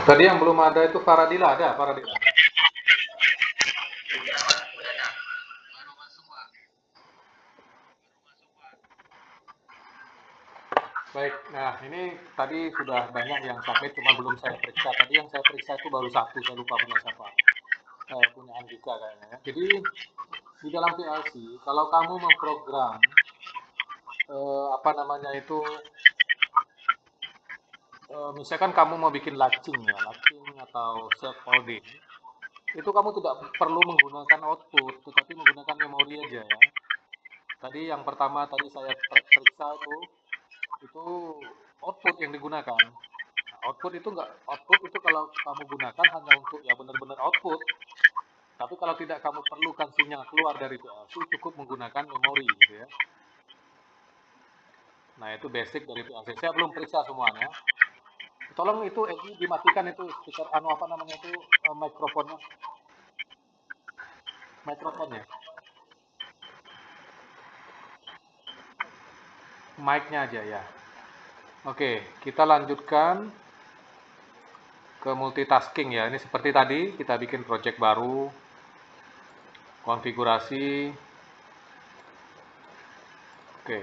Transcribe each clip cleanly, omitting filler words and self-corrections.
Tadi yang belum ada itu Faradila, ada Faradila. Baik, nah ini tadi sudah banyak yang submit, cuma belum saya periksa. Tadi yang saya periksa itu baru satu, saya lupa punya siapa. Punya Andika kayaknya ya. Jadi di dalam PLC, kalau kamu memprogram apa namanya itu, misalkan kamu mau bikin latching ya, latching atau self holding, itu kamu tidak perlu menggunakan output, tetapi menggunakan memori aja ya. Tadi yang pertama tadi saya periksa itu output yang digunakan. Nah, output itu kalau kamu gunakan hanya untuk ya benar-benar output. Tapi kalau tidak kamu perlukan sinyal keluar dari PLC, cukup menggunakan memori gitu ya. Nah, itu basic dari PLC. Saya belum periksa semuanya. Tolong itu Egi dimatikan itu speaker apa namanya itu mikrofonnya. Mikrofonnya. Mic-nya aja ya. Oke, kita lanjutkan ke multitasking ya. Ini seperti tadi kita bikin project baru, konfigurasi. Oke.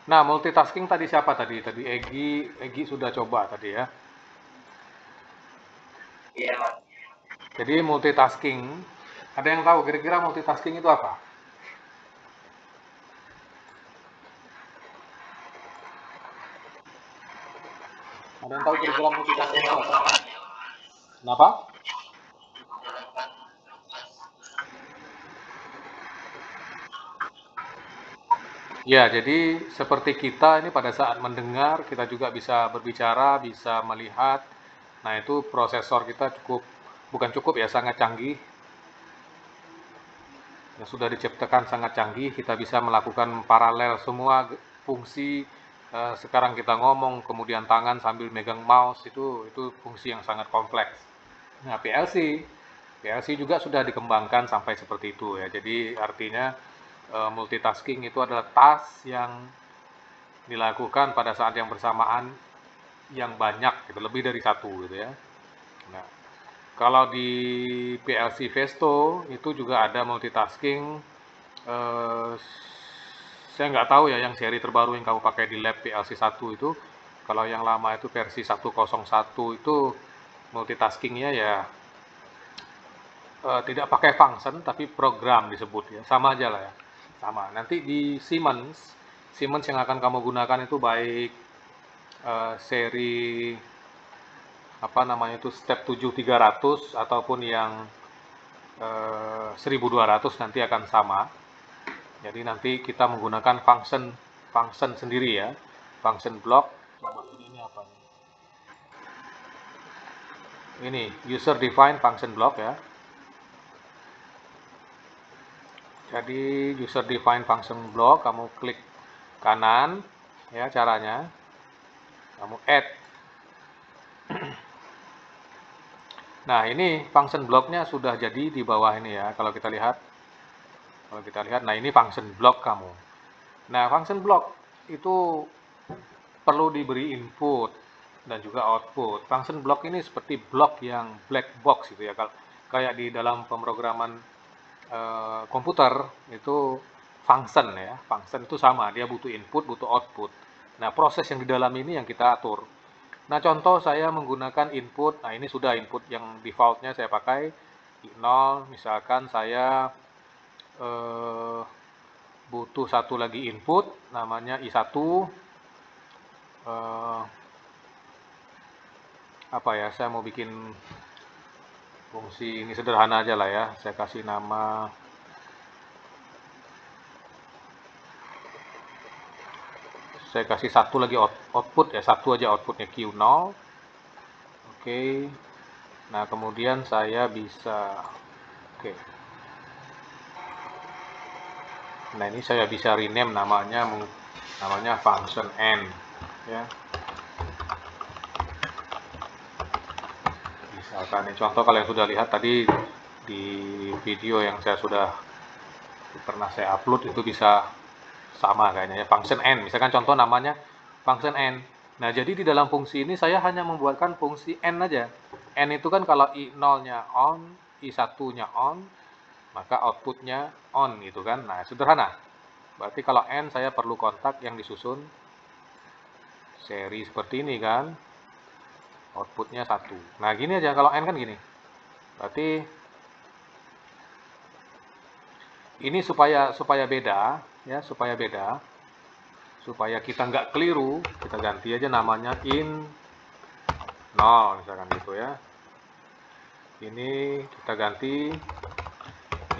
Nah, multitasking tadi siapa tadi? Tadi Egi sudah coba tadi ya. Iya, Mas. Jadi multitasking, ada yang tahu kira-kira multitasking itu apa? Ada yang tahu kira-kira multitasking itu apa? Kenapa? Ya, jadi seperti kita ini pada saat mendengar, kita juga bisa berbicara, bisa melihat. Nah, itu prosesor kita bukan cukup ya, sangat canggih. Yang sudah diciptakan sangat canggih, kita bisa melakukan paralel semua fungsi. Sekarang kita ngomong, kemudian tangan sambil megang mouse, itu fungsi yang sangat kompleks. Nah, PLC juga sudah dikembangkan sampai seperti itu ya. Jadi artinya multitasking itu adalah task yang dilakukan pada saat yang bersamaan yang banyak gitu, lebih dari satu gitu ya. Nah, kalau di PLC Vesto itu juga ada multitasking. Eh, saya nggak tahu ya yang seri terbaru yang kamu pakai di lab PLC 1 itu. Kalau yang lama itu versi 101 itu multitaskingnya ya tidak pakai function tapi program disebut ya, sama aja lah ya, sama. Nanti di Siemens yang akan kamu gunakan itu baik seri apa namanya itu step 7300 ataupun yang 1200 nanti akan sama. Jadi nanti kita menggunakan function sendiri ya, function block. Coba ini apa nih? Ini user define function block ya. Jadi user define function block, kamu klik kanan ya, caranya kamu add. Nah, ini function blocknya sudah jadi di bawah ini ya. Kalau kita lihat, nah ini function block kamu. Nah, function block itu perlu diberi input dan juga output. Function block ini seperti blok yang black box gitu ya. Kayak di dalam pemrograman komputer itu function ya. Function itu sama, dia butuh input, butuh output. Nah, proses yang di dalam ini yang kita atur. Nah, contoh saya menggunakan input. Nah, ini sudah input yang defaultnya saya pakai I0. Misalkan saya butuh satu lagi input, namanya I1. Apa ya, saya mau bikin fungsi ini sederhana aja lah ya. Saya kasih nama satu lagi output ya, satu aja outputnya Q0. Oke. Nah, kemudian saya bisa oke. Nah, ini saya bisa rename namanya function n ya. Misalkan ini contoh, kalau yang sudah lihat tadi di video yang saya sudah pernah saya upload itu bisa sama kayaknya ya, function n. Misalkan contoh namanya function n. Nah, jadi di dalam fungsi ini saya hanya membuatkan fungsi n aja. N itu kan kalau I0-nya on, I1-nya on, maka outputnya on gitu kan. Nah, sederhana. Berarti kalau n saya perlu kontak yang disusun seri seperti ini kan. Outputnya 1. Nah, gini aja kalau n kan gini. Berarti ini supaya beda ya, supaya kita nggak keliru, kita ganti aja namanya in 0 misalkan gitu ya. Ini kita ganti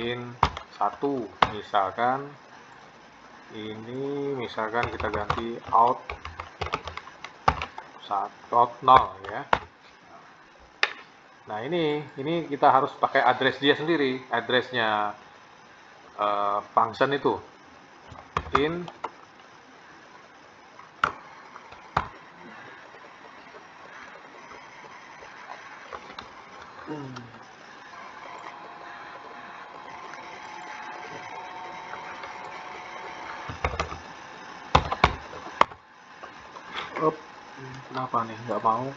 in 1 misalkan. Ini misalkan kita ganti out 0 ya. Nah, ini kita harus pakai address dia sendiri, addressnya function itu in kenapa nih nggak mau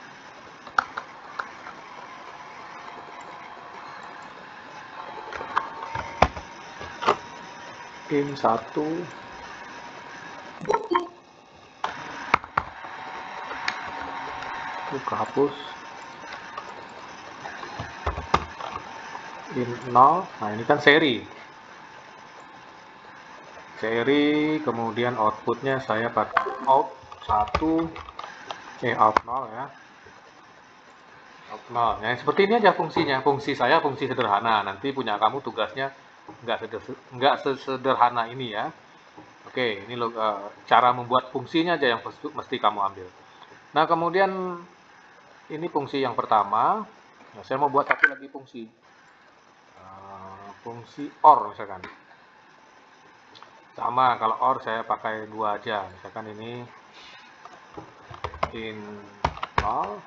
in 1 itu kehapus in 0. Nah, ini kan seri, kemudian outputnya saya pakai out 1 out 0 ya, out 0. Nah, seperti ini aja fungsinya. Fungsi saya fungsi sederhana, nanti punya kamu tugasnya nggak sesederhana ini ya. Oke, ini cara membuat fungsinya aja yang mesti kamu ambil. Nah, kemudian ini fungsi yang pertama. Nah, saya mau buat satu lagi fungsi. Fungsi OR misalkan. Sama, kalau OR saya pakai 2 aja. Misalkan ini in 0.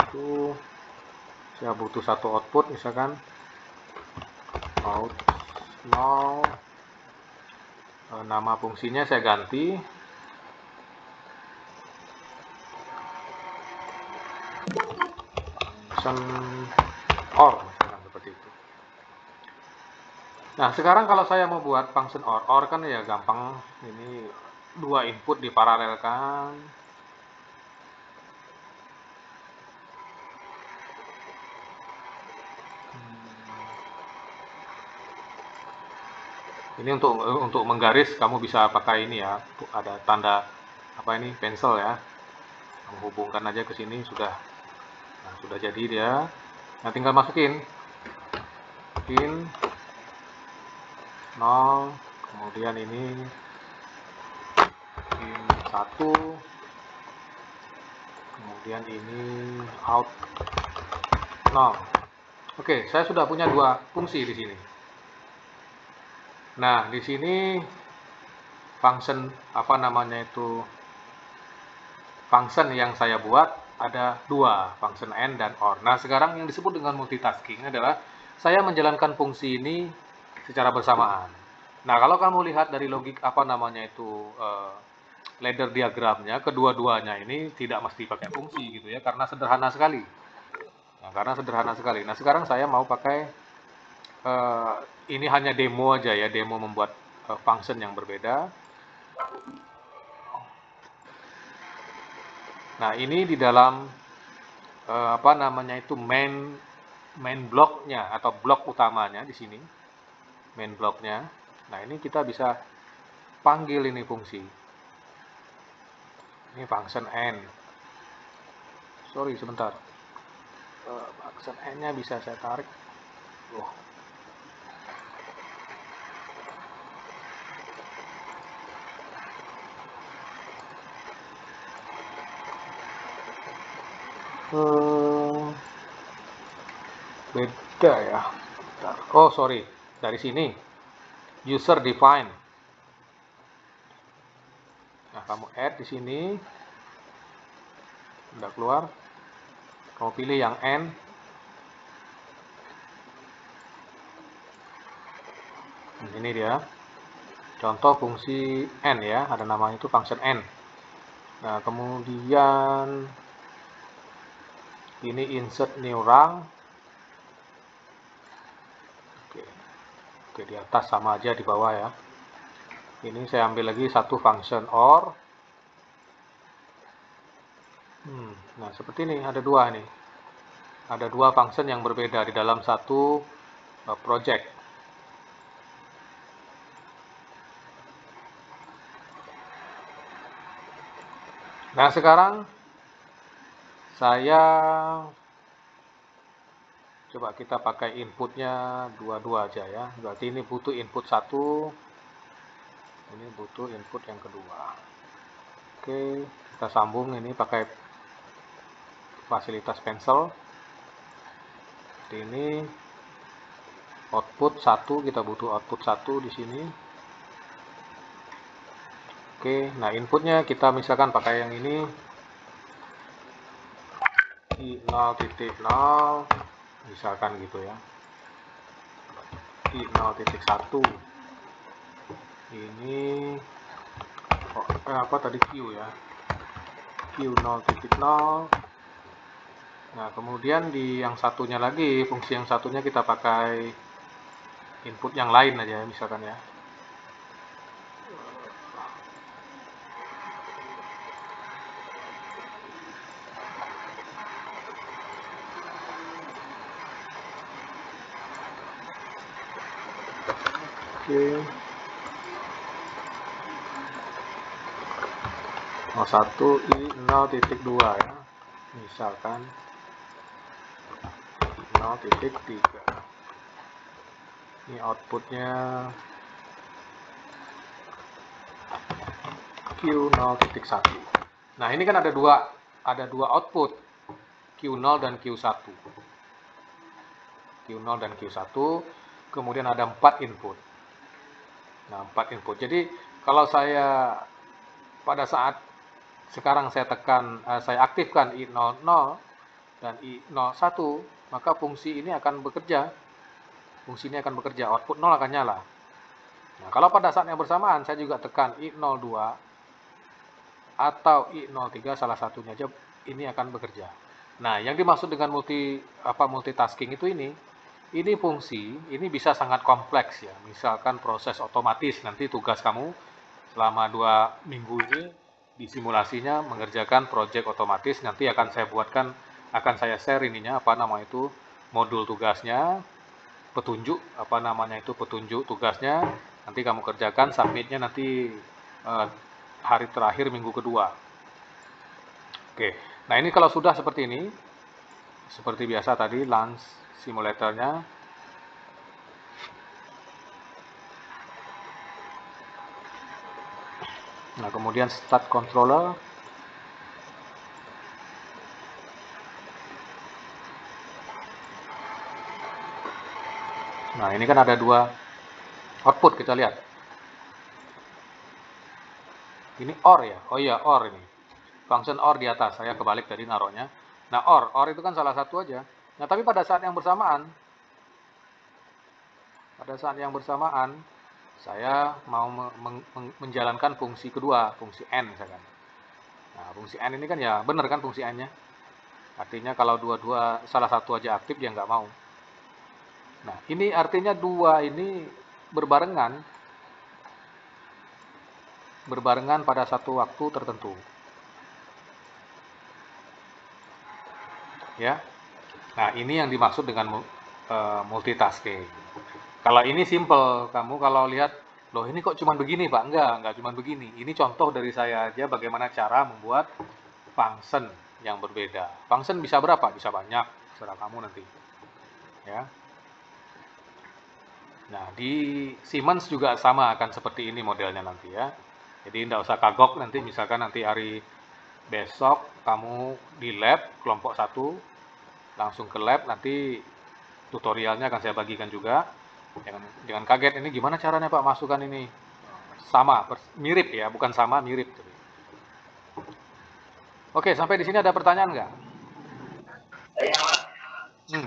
Itu saya butuh satu output misalkan out 0. Nama fungsinya saya ganti function OR misalkan seperti itu. Nah, sekarang kalau saya mau buat function OR kan ya gampang, ini 2 input diparalelkan. Ini untuk menggaris kamu bisa pakai ini ya, ada tanda apa ini, pensil ya. Menghubungkan aja ke sini sudah. Nah, sudah jadi dia. Nah, tinggal masukin in 0, kemudian ini in 1, kemudian ini out 0. Oke, saya sudah punya 2 fungsi di sini. Nah, di sini function apa namanya itu, function yang saya buat ada 2, function n dan or. Nah, sekarang yang disebut dengan multitasking adalah saya menjalankan fungsi ini secara bersamaan. Nah, kalau kamu lihat dari logik apa namanya itu ladder diagramnya, kedua-duanya ini tidak mesti pakai fungsi gitu ya, karena sederhana sekali. Nah, sekarang saya mau pakai ini hanya demo aja ya, demo membuat function yang berbeda. Nah, ini di dalam apa namanya itu main blocknya atau blok utamanya di sini, main blocknya. Nah, ini kita bisa panggil ini fungsi. Ini function n. Sorry, sebentar. Function n-nya bisa saya tarik. Beda ya. Oh, sorry. Dari sini. User define. Nah, kamu add di sini. Udah keluar. Kamu pilih yang n. Ini dia contoh fungsi n ya, ada namanya itu function n. Nah, kemudian ini insert new rank. Oke, di atas sama aja di bawah ya. Ini saya ambil lagi satu function or. Nah, seperti ini ada dua nih. Ada dua function yang berbeda di dalam satu project. Nah, sekarang saya coba kita pakai inputnya dua-dua aja ya. Berarti ini butuh input satu, ini butuh input yang kedua. Oke, kita sambung ini pakai fasilitas pencil. Ini output 1, kita butuh output 1 di sini. Oke, nah inputnya kita misalkan pakai yang ini i0.0 misalkan gitu ya. i0.1 ini apa tadi Q ya, Q0.0. Nah, kemudian di yang satunya lagi, fungsi yang satunya kita pakai input yang lain aja misalkan ya. Oke. 01 i0.2 ya. Misalkan 0.3. Ini outputnya Q0.1. Nah, ini kan ada dua output, Q0 dan Q1. Q0 dan Q1, kemudian ada 4 input. Nah, 4 input. Jadi, kalau saya pada saat sekarang saya aktifkan i00 dan i01, maka fungsi ini akan bekerja. Fungsi ini akan bekerja, output 0 akan nyala. Nah, kalau pada saat yang bersamaan saya juga tekan i02 atau i03, salah satunya aja, ini akan bekerja. Nah, yang dimaksud dengan multitasking itu ini fungsi, ini bisa sangat kompleks ya. Misalkan proses otomatis, nanti tugas kamu selama 2 minggu ini di simulasinya mengerjakan project otomatis. Nanti akan saya share ininya, modul tugasnya, petunjuk petunjuk tugasnya. Nanti kamu kerjakan, submitnya nanti hari terakhir minggu kedua. Oke, nah ini kalau sudah seperti ini, seperti biasa tadi launch simulatornya. Nah, kemudian start controller. Nah, ini kan ada dua output, kita lihat. Ini OR ya. Oh iya, OR ini. Function OR di atas, saya kebalik tadi naruhnya. Nah, OR itu kan salah satu aja. Nah, tapi pada saat yang bersamaan, saya mau menjalankan fungsi kedua, fungsi N misalkan. Nah, fungsi N ini kan ya benar kan fungsi N-nya. Artinya kalau salah satu aja aktif, dia nggak mau. Nah, ini artinya dua ini berbarengan pada satu waktu tertentu. Ya. Nah, ini yang dimaksud dengan multitasking. Kalau ini simple, kamu kalau lihat, loh ini kok cuma begini Pak? Enggak cuma begini. Ini contoh dari saya aja bagaimana cara membuat function yang berbeda. Function bisa berapa? Bisa banyak, terserah kamu nanti. Ya. Nah, di Siemens juga sama, akan seperti ini modelnya nanti ya. Jadi tidak usah kagok nanti, misalkan nanti hari besok kamu di lab kelompok 1, langsung ke lab, nanti tutorialnya akan saya bagikan juga. Jangan kaget, ini gimana caranya Pak masukkan ini. Sama, mirip ya, bukan sama, mirip. Oke, sampai di sini ada pertanyaan nggak?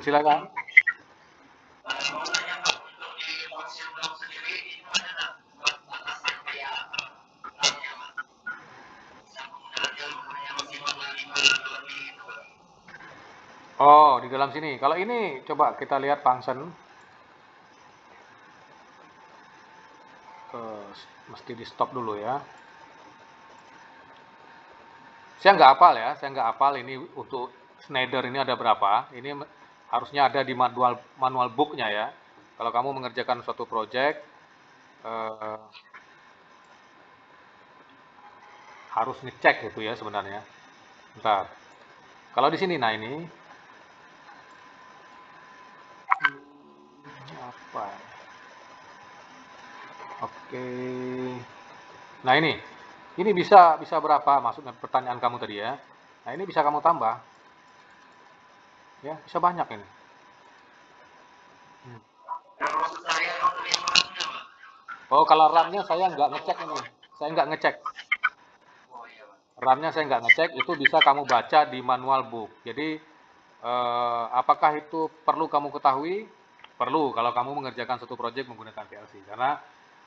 Silakan. Oh, di dalam sini. Kalau ini coba kita lihat function. Mesti di stop dulu ya. Saya nggak hafal ya, saya nggak hafal ini untuk Schneider ini ada berapa. Ini harusnya ada di manual booknya ya. Kalau kamu mengerjakan suatu project, eh, harus ngecek gitu ya sebenarnya. Bentar. Kalau di sini, nah ini apa? Oke. Nah ini bisa berapa? Maksudnya pertanyaan kamu tadi ya. Nah ini bisa kamu tambah, ya bisa banyak ini. Hmm. Oh kalau RAM-nya saya nggak ngecek ini, saya nggak ngecek. RAM-nya saya nggak ngecek, itu bisa kamu baca di manual book. Jadi apakah itu perlu kamu ketahui? Perlu kalau kamu mengerjakan satu project menggunakan PLC. Karena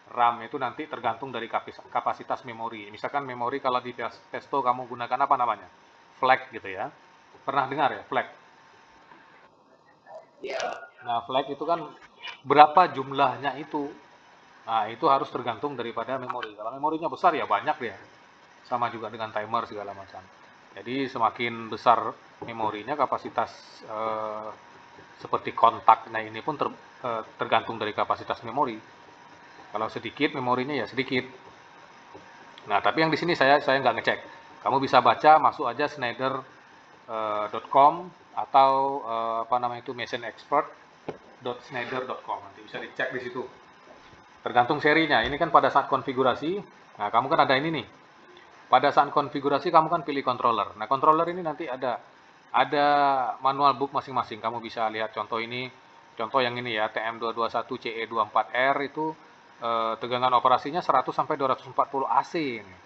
RAM itu nanti tergantung dari kapasitas memori. Misalkan memori kalau di Pesto kamu gunakan apa namanya? Flag gitu ya. Pernah dengar ya, flag? Nah, flag itu kan berapa jumlahnya itu. Nah, itu harus tergantung daripada memori. Kalau memorinya besar ya banyak ya. Sama juga dengan timer segala macam. Jadi semakin besar memorinya, kapasitas eh, seperti kontaknya ini pun tergantung dari kapasitas memori. Kalau sedikit memorinya ya sedikit. Nah, tapi yang di sini saya nggak ngecek. Kamu bisa baca, masuk aja Schneider.com atau apa namanya itu machineexpert.schneider.com. Nanti bisa dicek di situ. Tergantung serinya. Ini kan pada saat konfigurasi. Nah, kamu kan ada ini nih. Pada saat konfigurasi kamu kan pilih controller. Nah, controller ini nanti ada manual book masing-masing. Kamu bisa lihat contoh ini, contoh yang ini ya, TM221CE24R itu tegangan operasinya 100 sampai 240 AC ini.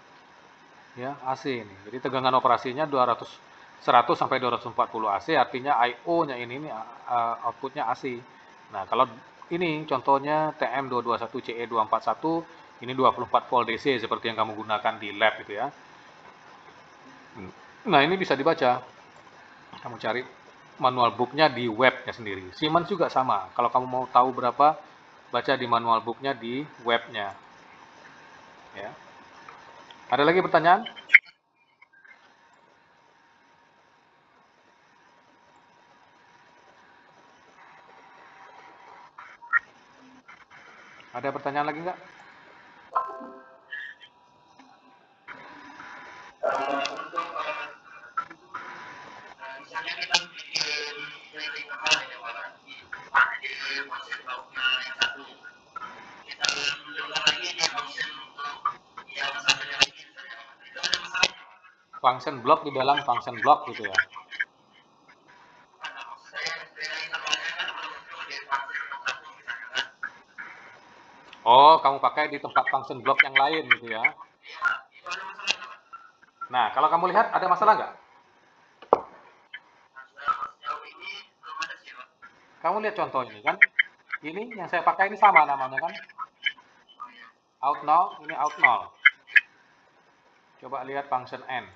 Ya, AC ini. Jadi tegangan operasinya 100 sampai 240 AC, artinya IO-nya ini outputnya AC. Nah, kalau ini contohnya TM221CE241, ini 24 volt DC seperti yang kamu gunakan di lab gitu ya. Nah, ini bisa dibaca. Kamu cari manual booknya di webnya sendiri. Siemens juga sama. Kalau kamu mau tahu berapa, baca di manual booknya di webnya. Ya. Ada lagi pertanyaan? Ada pertanyaan lagi nggak? Function block di dalam function block gitu ya. Oh, kamu pakai di tempat function block yang lain gitu ya. Nah, kalau kamu lihat ada masalah nggak? Kamu lihat contoh ini kan? Ini yang saya pakai ini sama namanya kan? Out null, ini out null. Coba lihat function n.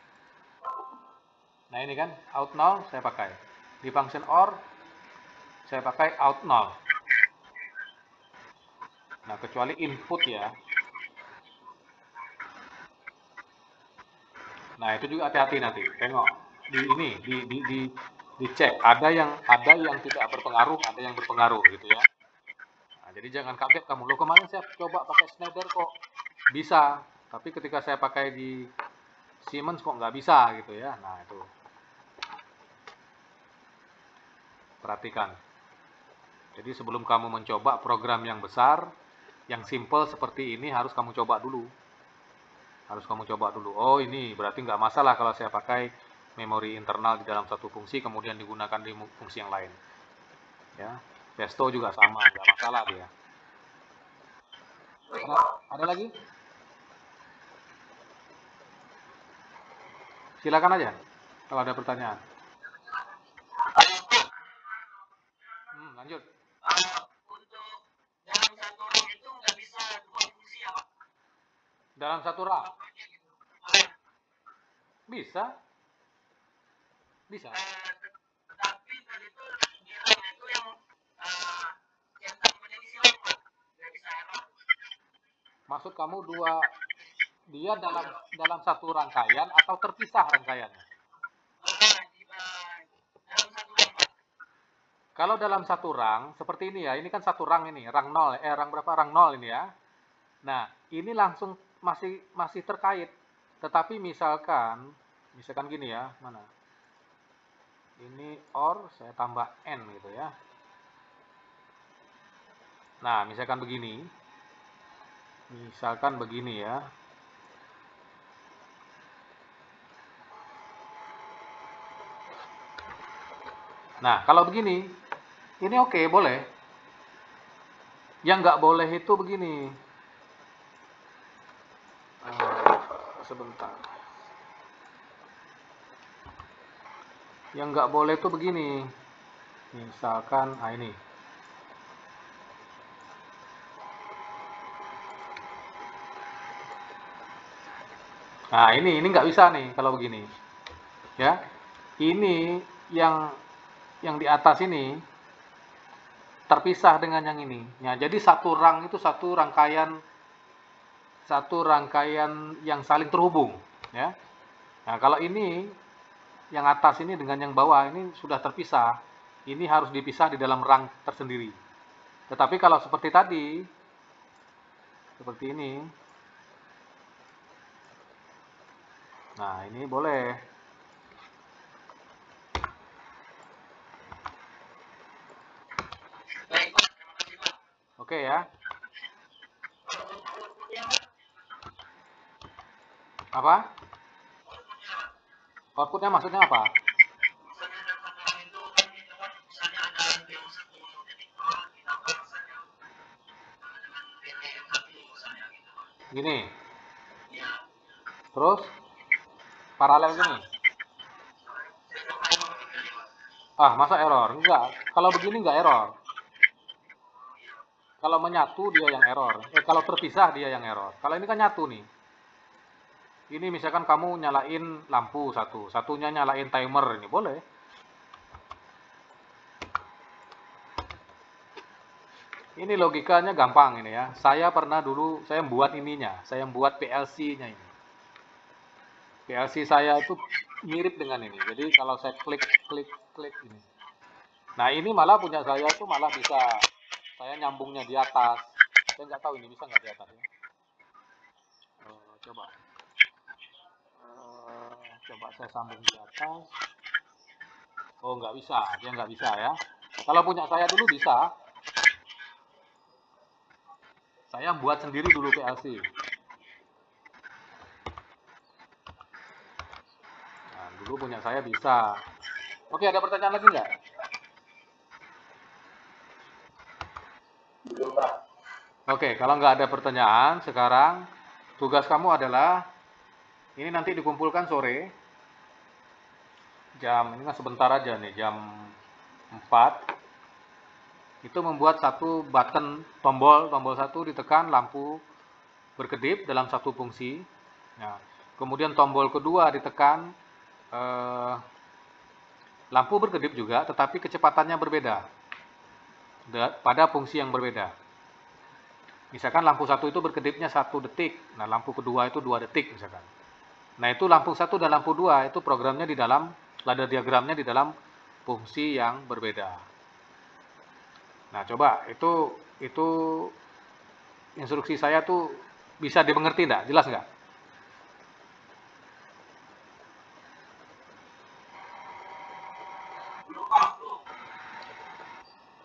Nah ini kan out null saya pakai. Di function or saya pakai out null. Nah kecuali input ya. Nah itu juga hati-hati nanti. Tengok di ini dicek. Ada yang tidak berpengaruh, ada yang berpengaruh gitu ya. Nah, jadi jangan kaget kamu. Lo kemarin saya coba pakai Schneider kok bisa, tapi ketika saya pakai di Siemens kok nggak bisa gitu ya. Nah itu perhatikan. Jadi sebelum kamu mencoba program yang besar, yang simple seperti ini harus kamu coba dulu. Harus kamu coba dulu. Oh ini berarti nggak masalah kalau saya pakai memori internal di dalam satu fungsi kemudian digunakan di fungsi yang lain. Ya, Pesto juga sama, nggak masalah dia. Ada lagi? Silakan aja kalau ada pertanyaan. Lanjut. Dalam satu RAM bisa, bisa. Maksud kamu dia dalam dalam satu rangkaian atau terpisah rangkaiannya? Kalau dalam satu rang, seperti ini ya, ini kan satu rang ini, rang 0, rang berapa? Rang 0 ini ya. Nah, ini langsung masih terkait. Tetapi misalkan gini ya, mana? Ini OR, saya tambah N gitu ya. Nah, misalkan begini ya. Nah, kalau begini, ini oke, boleh. Yang nggak boleh itu begini. Sebentar. Yang nggak boleh itu begini. Misalkan, ini. Nah, ini nggak bisa nih kalau begini. Ya, ini yang di atas ini terpisah dengan yang ini. Ya, jadi satu rang itu satu rangkaian yang saling terhubung, ya. Nah, kalau ini yang atas ini dengan yang bawah ini sudah terpisah. Ini harus dipisah di dalam rang tersendiri. Tetapi kalau seperti tadi, seperti ini, nah ini boleh. Oke ya. Apa? Outputnya maksudnya apa? Gini. Terus paralel gini. Ah, masa error? Enggak. Kalau begini enggak error. Kalau menyatu dia yang error. Kalau terpisah dia yang error. Kalau ini kan nyatu nih. Ini misalkan kamu nyalain lampu satunya nyalain timer, ini boleh. Ini logikanya gampang ini ya. Saya pernah dulu saya membuat saya membuat PLC-nya ini. PLC saya itu mirip dengan ini. Jadi kalau saya klik ini. Nah, ini malah punya saya itu malah bisa saya nyambungnya di atas. Saya nggak tahu ini bisa nggak di atas ya. Coba. Coba saya sambung di atas. Oh, nggak bisa, dia nggak bisa ya. Kalau punya saya dulu bisa. Saya buat sendiri dulu PLC. Nah, dulu punya saya bisa. Oke, ada pertanyaan lagi nggak? Oke, kalau nggak ada pertanyaan, sekarang tugas kamu adalah ini nanti dikumpulkan sore. Ini kan sebentar aja nih, jam 4. Itu membuat satu button tombol satu ditekan, lampu berkedip dalam satu fungsi. Nah, kemudian tombol kedua ditekan, lampu berkedip juga, tetapi kecepatannya berbeda pada fungsi yang berbeda. Misalkan lampu satu itu berkedipnya 1 detik, nah lampu kedua itu 2 detik misalkan. Nah, itu lampu 1 dan lampu 2 itu programnya di dalam ladder diagramnya di dalam fungsi yang berbeda. Nah, coba itu instruksi saya tuh bisa dimengerti enggak? Jelas enggak?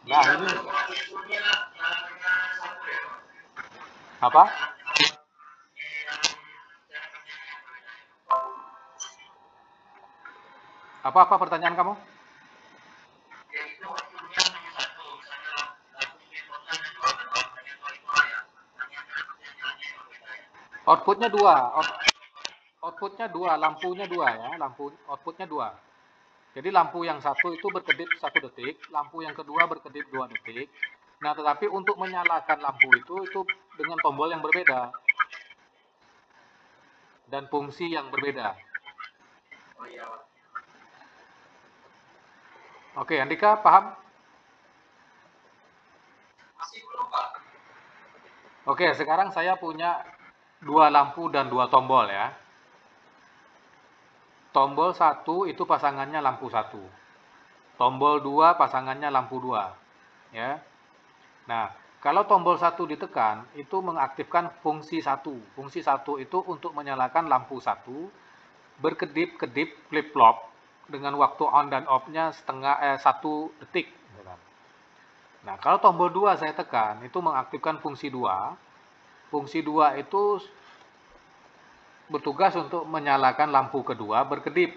Nah, ini apa? Apa pertanyaan kamu? Outputnya dua, outputnya dua, lampunya dua ya, outputnya dua. Jadi lampu yang satu itu berkedip 1 detik, lampu yang kedua berkedip 2 detik. Nah, tetapi untuk menyalakan lampu itu dengan tombol yang berbeda dan fungsi yang berbeda. Oke, Andika paham? Oke, sekarang saya punya dua lampu dan dua tombol ya. Tombol 1 itu pasangannya lampu 1. Tombol 2 pasangannya lampu 2. Ya. Nah, kalau tombol 1 ditekan, itu mengaktifkan fungsi 1. Fungsi 1 itu untuk menyalakan lampu 1, berkedip-kedip flip-flop dengan waktu on dan off-nya 1 detik. Nah, kalau tombol 2 saya tekan, itu mengaktifkan fungsi 2. Fungsi 2 itu bertugas untuk menyalakan lampu kedua berkedip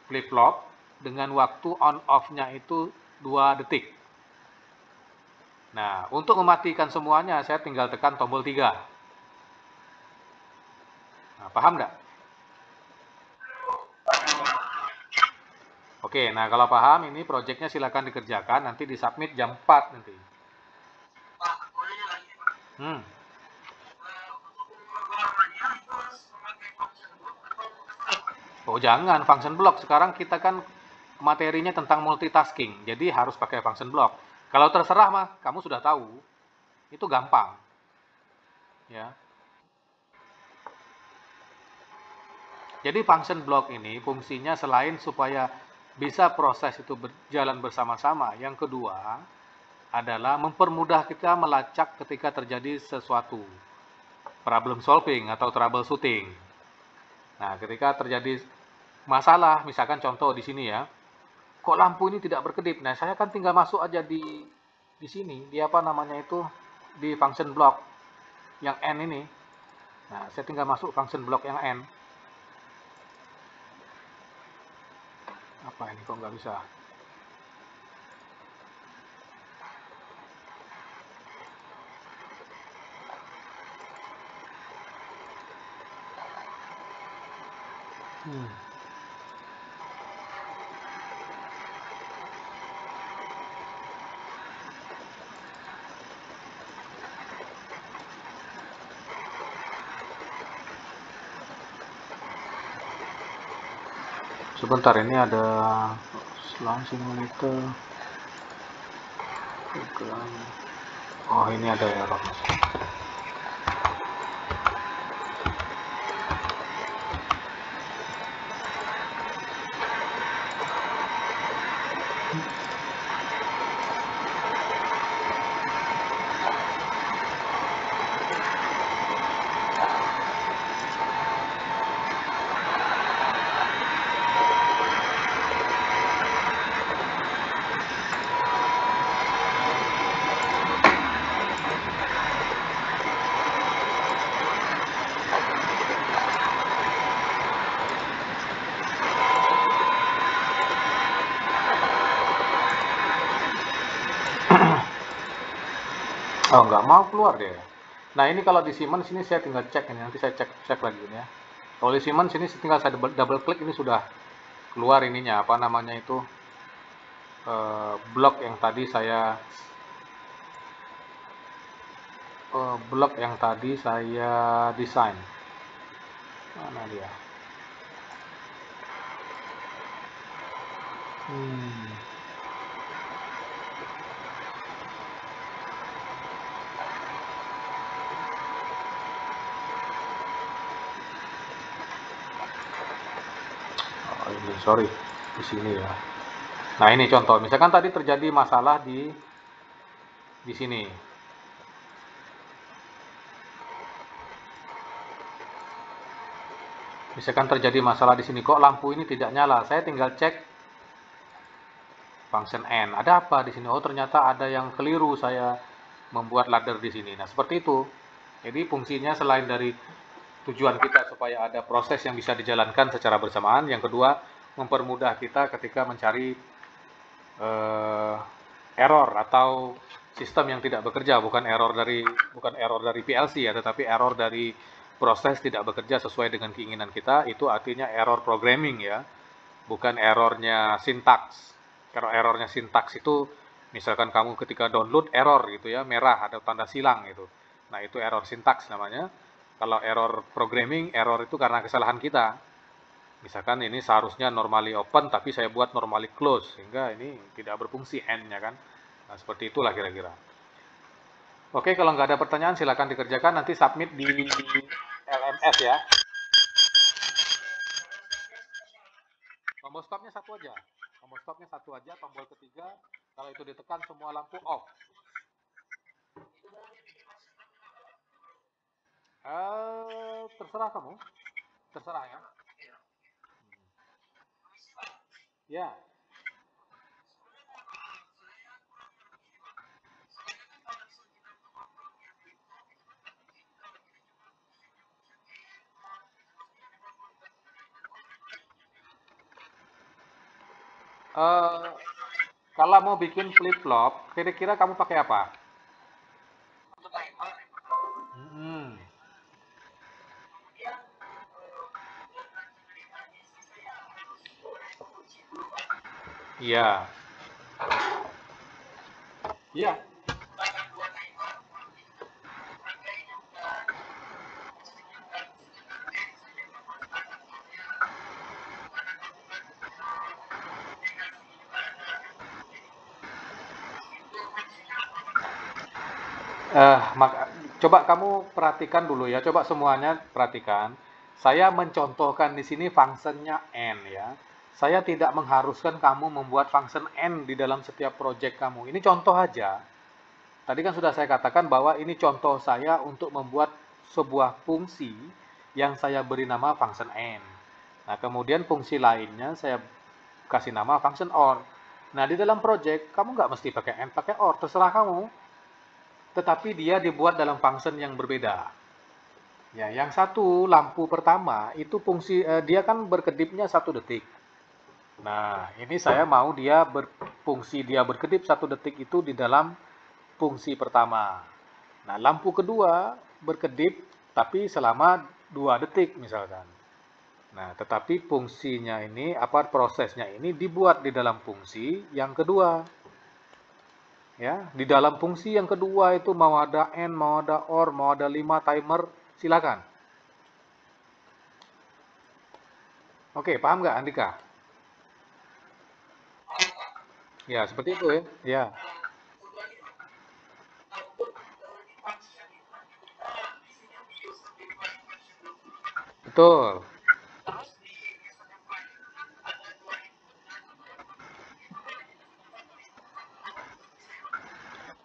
flip-flop dengan waktu on off-nya itu 2 detik. Nah, untuk mematikan semuanya saya tinggal tekan tombol 3. Nah, paham nggak? Oke, nah kalau paham ini projectnya silakan dikerjakan, nanti disubmit jam 4 nanti. Hmm. Oh jangan, function block. Sekarang kita kan materinya tentang multitasking, jadi harus pakai function block. Kalau terserah mah, kamu sudah tahu, itu gampang. Ya. Jadi function block ini fungsinya selain supaya bisa proses itu berjalan bersama-sama, yang kedua adalah mempermudah kita melacak ketika terjadi sesuatu, problem solving atau troubleshooting. Nah, ketika terjadi masalah, misalkan contoh di sini ya, kok lampu ini tidak berkedip? Nah, saya kan tinggal masuk aja di sini, di apa namanya itu, di function block yang N ini. Nah, saya tinggal masuk function block yang N. Apa ini kok nggak bisa? Hmm. Sebentar, ini ada Slang Simulator program. Oh, ini ada error. Oh, nggak mau keluar deh. Nah, ini kalau di Siemens sini saya tinggal cek ini, nanti saya cek lagi ini ya. Kalau di Siemens sini tinggal saya double klik, ini sudah keluar ininya, apa namanya itu, blok yang tadi saya desain. Mana dia? Hmm. Oh, ini sorry, di sini ya. Nah, ini contoh. Misalkan tadi terjadi masalah di sini. Misalkan terjadi masalah di sini, kok lampu ini tidak nyala? Saya tinggal cek function N. Ada apa di sini? Oh, ternyata ada yang keliru saya membuat ladder di sini. Nah, seperti itu. Jadi fungsinya selain dari tujuan kita supaya ada proses yang bisa dijalankan secara bersamaan, yang kedua mempermudah kita ketika mencari error atau sistem yang tidak bekerja, bukan error dari PLC ya, tetapi error dari proses tidak bekerja sesuai dengan keinginan kita. Itu artinya error programming ya, bukan errornya sintaks. Kalau errornya sintaks itu misalkan kamu ketika download error gitu ya, merah ada tanda silang gitu. Nah, itu error sintaks namanya. Kalau error programming, error itu karena kesalahan kita. Misalkan ini seharusnya normally open tapi saya buat normally close sehingga ini tidak berfungsi N-nya kan. Nah, seperti itulah kira-kira. Oke, kalau nggak ada pertanyaan silakan dikerjakan, nanti submit di LMS ya. Tombol stopnya satu aja. Tombol stopnya satu aja, tombol ketiga, kalau itu ditekan semua lampu off. Terserah kamu, terserah ya. Ya, eh, kalau mau bikin flip flop, kira-kira kamu pakai apa? Hmm, iya, iya. Coba kamu perhatikan dulu ya, coba semuanya perhatikan. Saya mencontohkan di sini fungsinya N ya. Saya tidak mengharuskan kamu membuat function N di dalam setiap project kamu. Ini contoh aja. Tadi kan sudah saya katakan bahwa ini contoh saya untuk membuat sebuah fungsi yang saya beri nama function N. Nah, kemudian fungsi lainnya saya kasih nama function OR. Nah, di dalam project, kamu nggak mesti pakai N, pakai OR, terserah kamu. Tetapi dia dibuat dalam function yang berbeda. Ya, yang satu lampu pertama itu fungsi dia kan berkedipnya 1 detik. Nah, ini saya mau dia berfungsi dia berkedip 1 detik itu di dalam fungsi pertama. Nah, lampu kedua berkedip tapi selama 2 detik misalkan. Nah, tetapi fungsinya ini apa prosesnya ini dibuat di dalam fungsi yang kedua. Ya, di dalam fungsi yang kedua itu mau ada N, mau ada OR, mau ada 5 timer, silakan. Oke, paham nggak Andika? Ya, seperti itu ya. Ya, betul.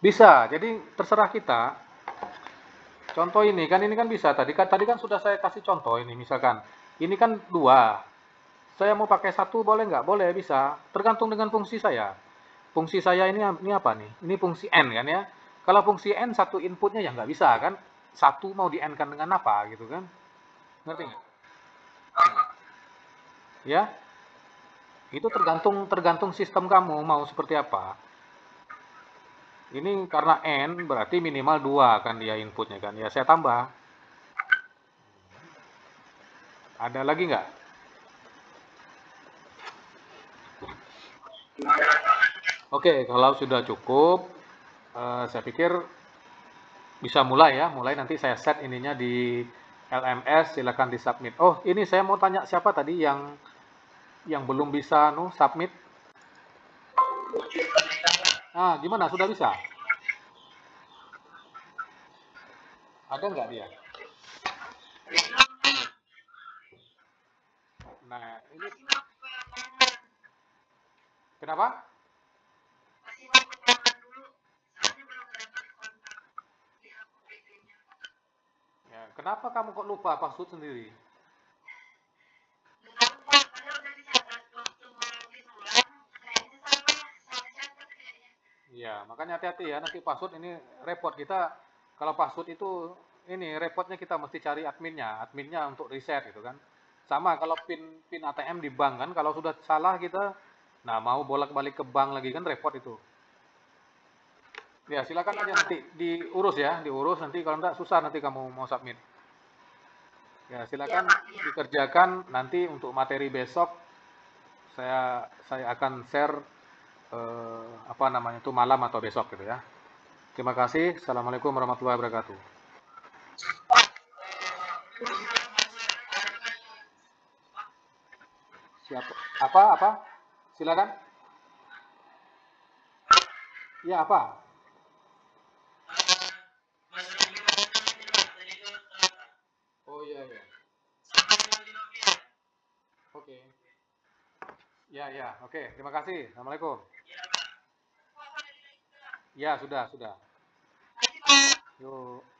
Bisa. Jadi terserah kita. Contoh ini kan bisa. Tadi kan sudah saya kasih contoh ini misalkan. Ini kan 2. Saya mau pakai 1 boleh nggak? Boleh, bisa. Tergantung dengan fungsi saya. Fungsi saya ini apa nih? Ini fungsi N kan ya. Kalau fungsi N satu inputnya ya nggak bisa kan. Satu mau di N kan dengan apa gitu kan. Ngerti nggak? Ya, itu tergantung tergantung sistem kamu mau seperti apa. Ini karena N berarti minimal 2 kan dia inputnya kan. Ya saya tambah. Ada lagi nggak? Oke, kalau sudah cukup, saya pikir bisa mulai ya. Mulai nanti saya set ininya di LMS, silakan di submit. Oh, ini saya mau tanya siapa tadi yang belum bisa submit? Ah, gimana? Sudah bisa? Ada nggak dia? Nah, ini kenapa? Ya, kenapa kamu kok lupa password sendiri? Iya, makanya hati-hati ya. Nanti password ini repot kita. Kalau password itu ini repotnya kita mesti cari adminnya untuk reset gitu kan. Sama kalau pin ATM di bank kan, kalau sudah salah kita, nah mau bolak-balik ke bank lagi kan repot itu. Ya silakan aja nanti diurus ya, diurus nanti kalau enggak susah nanti kamu mau submit. Ya silakan dikerjakan nanti untuk materi besok saya akan share apa namanya itu malam atau besok gitu ya. Terima kasih. Assalamualaikum warahmatullahi wabarakatuh. Siapa? Apa? Silakan. Ya apa? Ya, ya, oke. Terima kasih. Assalamualaikum. Ya, sudah, sudah. Yuk.